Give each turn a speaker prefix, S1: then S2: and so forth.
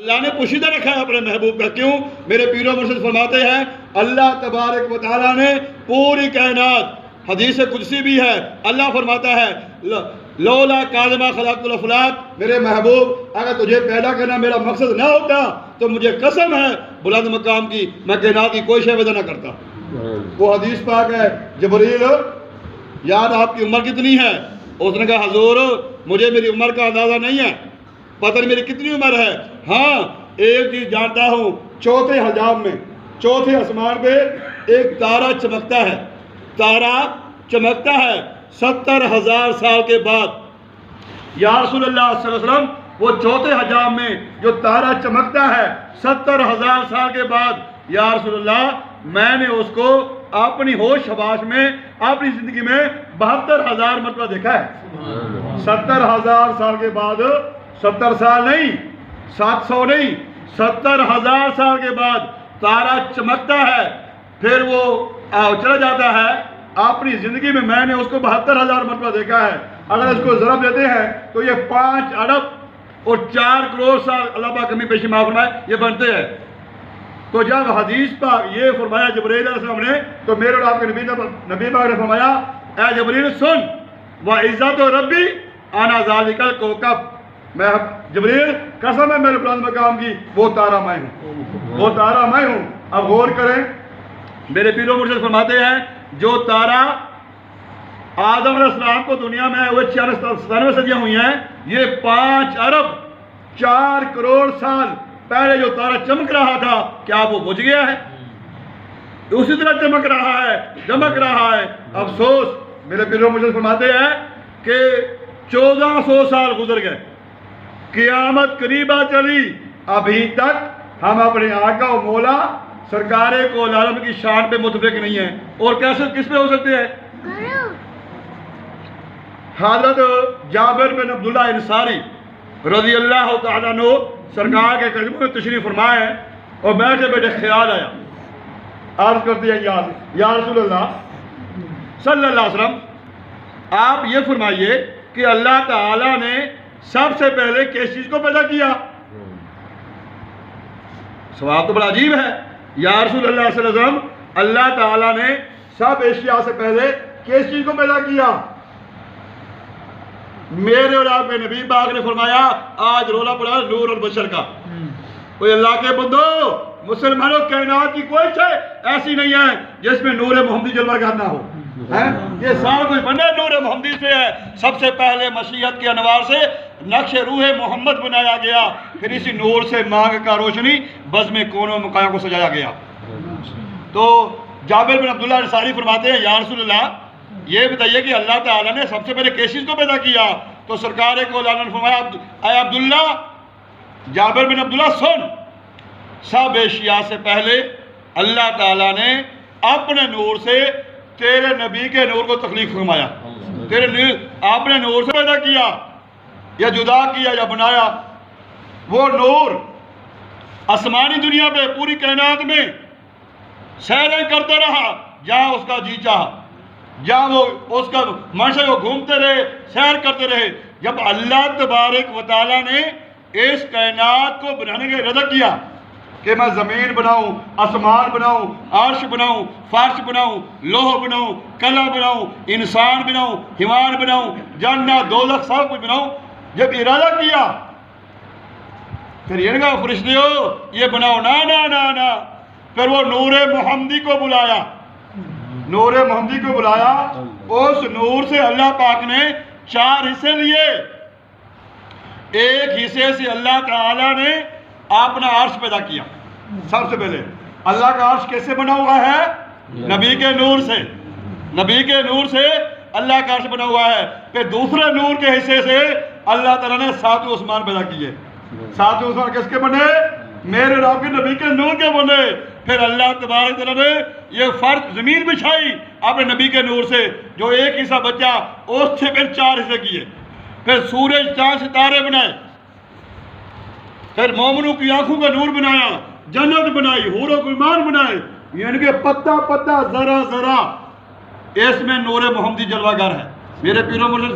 S1: اللہ نے پوشیدہ رکھا ہے اپنے محبوب کا. کیوں؟ میرے پیر و مرشد فرماتے ہیں اللہ تبارک و تعالیٰ نے پوری کائنات، حدیث قدسی بھی ہے، اللہ فرماتا ہے لولا کاظما خلقت الافلاق، میرے محبوب اگر تجھے پیدا کرنا میرا مقصد نہ ہوتا تو مجھے قسم ہے بلند مقام کی میں کائنات کی کوئی شے پیدا نہ کرتا. وہ حدیث پاک ہے. جبریل یار آپ کی عمر کتنی ہے؟ اس نے کہا حضور مجھے میری عمر کا اندازہ نہیں ہے، پتہ نہیں میری کتنی عمر ہے. ہاں ایک چیز جانتا ہوں، چوتھے حجاب میں، چوتھے آسمان پہ ایک تارا چمکتا ہے، تارا چمکتا ہے 70,000 سال کے بعد. یا رسول اللہ صلی اللہ علیہ وسلم وہ چوتھے حجاب میں جو تارا چمکتا ہے 70,000 سال کے بعد، یا رسول اللہ میں نے اس کو اپنی ہوش حواس میں اپنی زندگی میں 72,000 مرتبہ دیکھا ہے. 70,000 سال کے بعد، 70 سال نہیں، 700 نہیں، 70,000 سال کے بعد تارا چمکتا ہے، پھر وہ چلا جاتا ہے. اپنی زندگی میں نے اس کو 72,000 مرتبہ دیکھا ہے. اگر اس کو ضرب دیتے ہیں تو یہ 5 ارب اور 4 کروڑ سال اللہ پاک کمی پیشی معاف فرمائے یہ بنتے ہیں. تو جب حدیث پاک یہ فرمایا جبرائیل علیہ السلام نے تو میرے اور آپ کے نبی پاک نے فرمایا اے جبرائیل سن وعزت ربی انا ذالک الکوکب، میں جبرائیل قسم ہے میرے بلند مقام کی وہ تارا میں ہوں، وہ تارا میں ہوں. اب غور کریں، میرے پیر و مرشد فرماتے ہیں جو تارا آدم علیہ السلام کو دنیا میں وہ 97 صدیاں ہوئی ہیں، یہ 5 ارب 4 کروڑ سال پہلے جو تارا چمک رہا تھا کیا وہ بجھ گیا ہے؟ اسی طرح چمک رہا ہے، دمک رہا ہے. افسوس میرے پیر و مرشد فرماتے ہیں کہ 1400 سال گزر گئے، قیامت قریبا چلی، ابھی تک ہم اپنے آقا و مولا سرکار کو عالم کی شان پہ متفق نہیں ہیں. اور کیسے کس پہ ہو سکتے ہیں؟ حضرت جابر بن عبداللہ انصاری رضی اللہ تعالیٰ عنہ سرکار کے قدموں میں تشریف فرمائے ہیں اور بیٹھے بیٹھے خیال آیا، عرض کرتے ہیں یا رسول اللہ صلی اللہ علیہ وسلم آپ یہ فرمائیے کہ اللہ تعالیٰ نے سب سے پہلے کس چیز کو پیدا کیا؟ سوال تو بڑا عجیب ہے. یا رسول اللہ صلی اللہ علیہ وسلم اللہ تعالیٰ نے سب اشیاء سے پہلے کس چیز کو پیدا کیا؟ میرے اور آپ کے نبی پاک نے فرمایا آج رولا پڑا نور اور بشر کا. کوئی اللہ کے بندو مسلمانوں کائنات کی کوئی شے ایسی نہیں ہے جس میں نور محمدی جلوہ گر نہ ہو. یہ سارا کچھ بنا نور محمدی سے ہے. سب سے پہلے مشیت کے انوار سے نقش روح محمد بنایا گیا، پھر اسی نور سے مانگ کا روشنی بزم کونوں مقام کو سجایا گیا. تو جابر بن عبداللہ انصاری فرماتے ہیں یا رسول اللہ یہ بتائیے کہ اللہ تعالیٰ نے سب سے پہلے کس چیز کو پیدا کیا؟ تو سرکار کو اللہ نے فرمایا اے عبداللہ جابر بن عبداللہ سن، سب اشیاء سے پہلے اللہ تعالیٰ نے اپنے نور سے تیرے نبی کے نور کو تخلیق فرمایا. آپ نے نور سے پیدا کیا یا جدا کیا یا بنایا. وہ نور آسمانی دنیا پہ پوری کائنات میں سیریں کرتا رہا جہاں اس کا جی چاہا، جہاں وہ اس کا منشا وہ گھومتے رہے، سیر کرتے رہے. جب اللہ تبارک و تعالیٰ نے اس کائنات کو بنانے کا ارادہ کیا کہ میں زمین بناؤں، آسمان بناؤں، عرش بناؤں، فرش بناؤں، لوح بناؤں، قلم بناؤں، انسان بناؤں، حیوان بناؤں، جنت دوزخ سب کچھ بناؤں، جب ارادہ کیا پھر یہ کہا فرشتیو یہ بناؤ، نہ پھر وہ نور محمدی کو بلایا، نور محمدی کو بلایا. اس نور سے اللہ پاک نے 4 حصے لیے. ایک حصے سے اللہ تعالیٰ نے اپنا عرش پیدا کیا. سب سے پہلے اللہ کا عرش کیسے بنا ہوا ہے؟ نبی کے نور سے، نبی کے نور سے اللہ کا عرش بنا ہوا ہے. پھر دوسرے نور کے حصے سے اللہ تعالیٰ نے 7 عثمان پیدا کیے. 7 عثمان کس کے بنے؟ میرے اور آپ کے نبی کے نور کے بنے. پھر اللہ تبارک تعالیٰ نے یہ فرق زمین بچھائی اپنے نبی کے نور سے، جو ایک حصہ بچا اس سے پھر 4 حصے کیے. پھر سورج چاند ستارے بنائے، پھر مومنوں کی آنکھوں کا نور بنایا، جنت بنائی، حور و غلمان بنائے. یعنی کہ پتا پتا ذرا ذرا اس میں نور محمدی جلوہ گر ہے. میرے پیروں مرشد